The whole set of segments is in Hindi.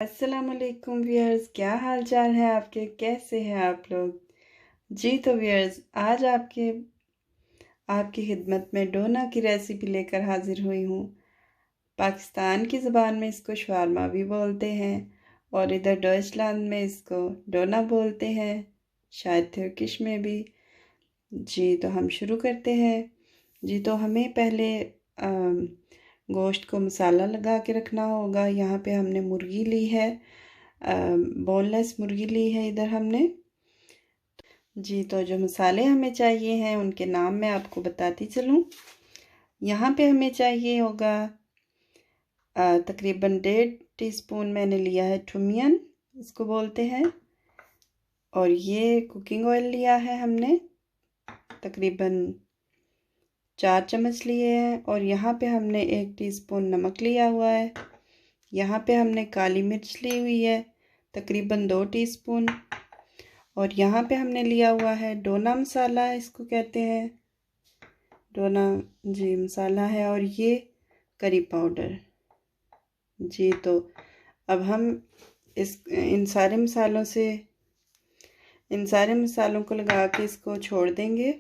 अस्सलाम वालेकुम व्यूअर्स, क्या हाल चाल है आपके? कैसे हैं आप लोग? जी तो व्यूअर्स, आज आपकी खिदमत में डोना की रेसिपी लेकर हाजिर हुई हूँ। पाकिस्तान की ज़बान में इसको शवारमा भी बोलते हैं और इधर डॉइचलैंड में इसको डोना बोलते हैं, शायद तुर्किश में भी। जी तो हम शुरू करते हैं। जी तो हमें पहले गोश्त को मसाला लगा के रखना होगा। यहाँ पे हमने मुर्गी ली है, बोनलेस मुर्गी ली है इधर हमने। जी तो जो मसाले हमें चाहिए हैं उनके नाम मैं आपको बताती चलूँ। यहाँ पे हमें चाहिए होगा तकरीबन 1.5 टीस्पून मैंने लिया है ठुमियन, इसको बोलते हैं। और ये कुकिंग ऑयल लिया है हमने, तकरीबन 4 चम्मच लिए हैं। और यहाँ पे हमने 1 टीस्पून नमक लिया हुआ है। यहाँ पे हमने काली मिर्च ली हुई है, तकरीबन 2 टीस्पून। और यहाँ पे हमने लिया हुआ है डोना मसाला, इसको कहते हैं डोना जी मसाला है। और ये करी पाउडर। जी तो अब हम इन सारे मसालों को लगा के इसको छोड़ देंगे।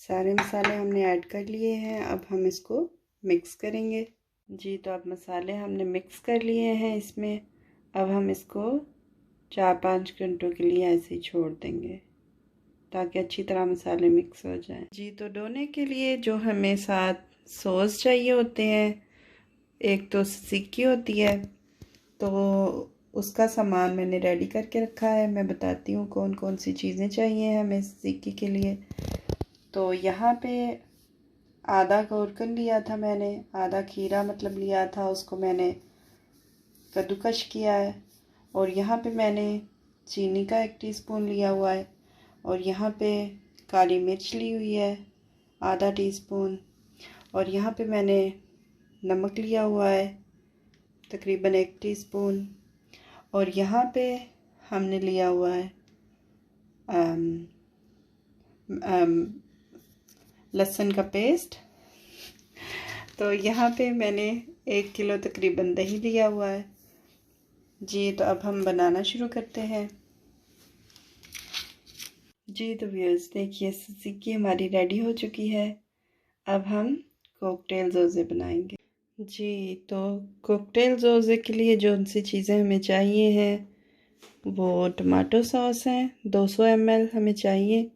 सारे मसाले हमने ऐड कर लिए हैं, अब हम इसको मिक्स करेंगे। जी तो अब मसाले हमने मिक्स कर लिए हैं इसमें। अब हम इसको 4-5 घंटों के लिए ऐसे ही छोड़ देंगे ताकि अच्छी तरह मसाले मिक्स हो जाएं। जी तो डोने के लिए जो हमें 7 सॉस चाहिए होते हैं, एक तो सिक्की होती है, तो उसका सामान मैंने रेडी करके रखा है। मैं बताती हूँ कौन कौन सी चीज़ें चाहिए हमें सिक्की के लिए। तो यहाँ पे आधा गोरकन लिया था मैंने, आधा खीरा मतलब लिया था, उसको मैंने कद्दूकश किया है। और यहाँ पे मैंने चीनी का 1 टीस्पून लिया हुआ है। और यहाँ पे काली मिर्च ली हुई है आधा टीस्पून। और यहाँ पे मैंने नमक लिया हुआ है तकरीबन 1 टीस्पून। और यहाँ पे हमने लिया हुआ है लहसुन का पेस्ट। तो यहाँ पे मैंने 1 किलो तकरीबन दही लिया हुआ है। जी तो अब हम बनाना शुरू करते हैं। जी तो व्यूअर्स देखिए, सिक्की हमारी रेडी हो चुकी है। अब हम कॉकटेल ज़ोज़े बनाएंगे। जी तो कॉकटेल ज़ोज़े के लिए जो सी चीज़ें हमें चाहिए हैं वो टमाटो सॉस है 200 ml हमें चाहिए।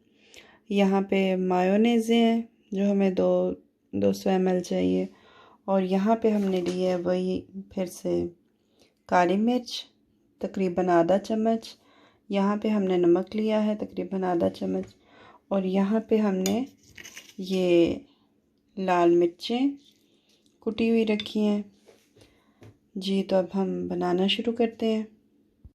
यहाँ पे मायोनेज़े हैं जो हमें 200 ml चाहिए। और यहाँ पे हमने लिए है वही फिर से काली मिर्च तकरीबन आधा चम्मच। यहाँ पे हमने नमक लिया है तकरीबन आधा चम्मच। और यहाँ पे हमने ये लाल मिर्चें कुटी हुई रखी हैं। जी तो अब हम बनाना शुरू करते हैं।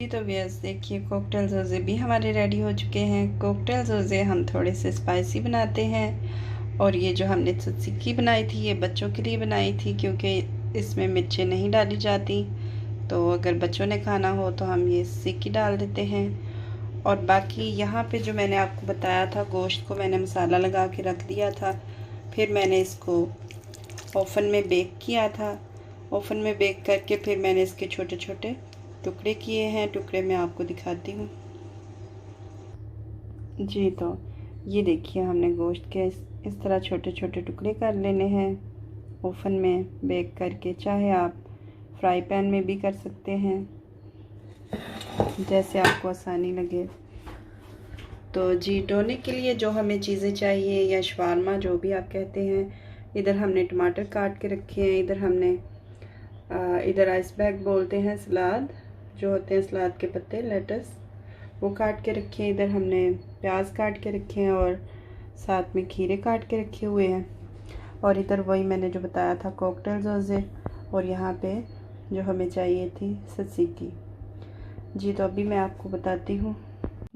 जी तो व्यूअर्स देखिए, कॉकटेल ज़ोज़े भी हमारे रेडी हो चुके हैं। कॉकटेल ज़ोज़े हम थोड़े से स्पाइसी बनाते हैं। और ये जो हमने सिक्की बनाई थी ये बच्चों के लिए बनाई थी, क्योंकि इसमें मिर्चें नहीं डाली जाती। तो अगर बच्चों ने खाना हो तो हम ये सिक्की डाल देते हैं। और बाकी यहाँ पे जो मैंने आपको बताया था, गोश्त को मैंने मसाला लगा के रख दिया था, फिर मैंने इसको ओवन में बेक किया था। ओवन में बेक करके फिर मैंने इसके छोटे छोटे टुकड़े किए हैं। टुकड़े मैं आपको दिखाती हूँ। जी तो ये देखिए, हमने गोश्त के इस तरह छोटे छोटे टुकड़े कर लेने हैं ओवन में बेक करके। चाहे आप फ्राई पैन में भी कर सकते हैं, जैसे आपको आसानी लगे। तो जी डोने के लिए जो हमें चीज़ें चाहिए, या शवारमा जो भी आप कहते हैं, इधर हमने टमाटर काट के रखे हैं। इधर हमने इधर आइस बैग बोलते हैं, सलाद जो होते हैं, सलाद के पत्ते, लेटस, वो काट के रखे हैं। इधर हमने प्याज काट के रखे हैं और साथ में खीरे काट के रखे हुए हैं। और इधर वही मैंने जो बताया था कॉकटेल ज़ोज़े। और यहाँ पे जो हमें चाहिए थी सिक्की। जी तो अभी मैं आपको बताती हूँ।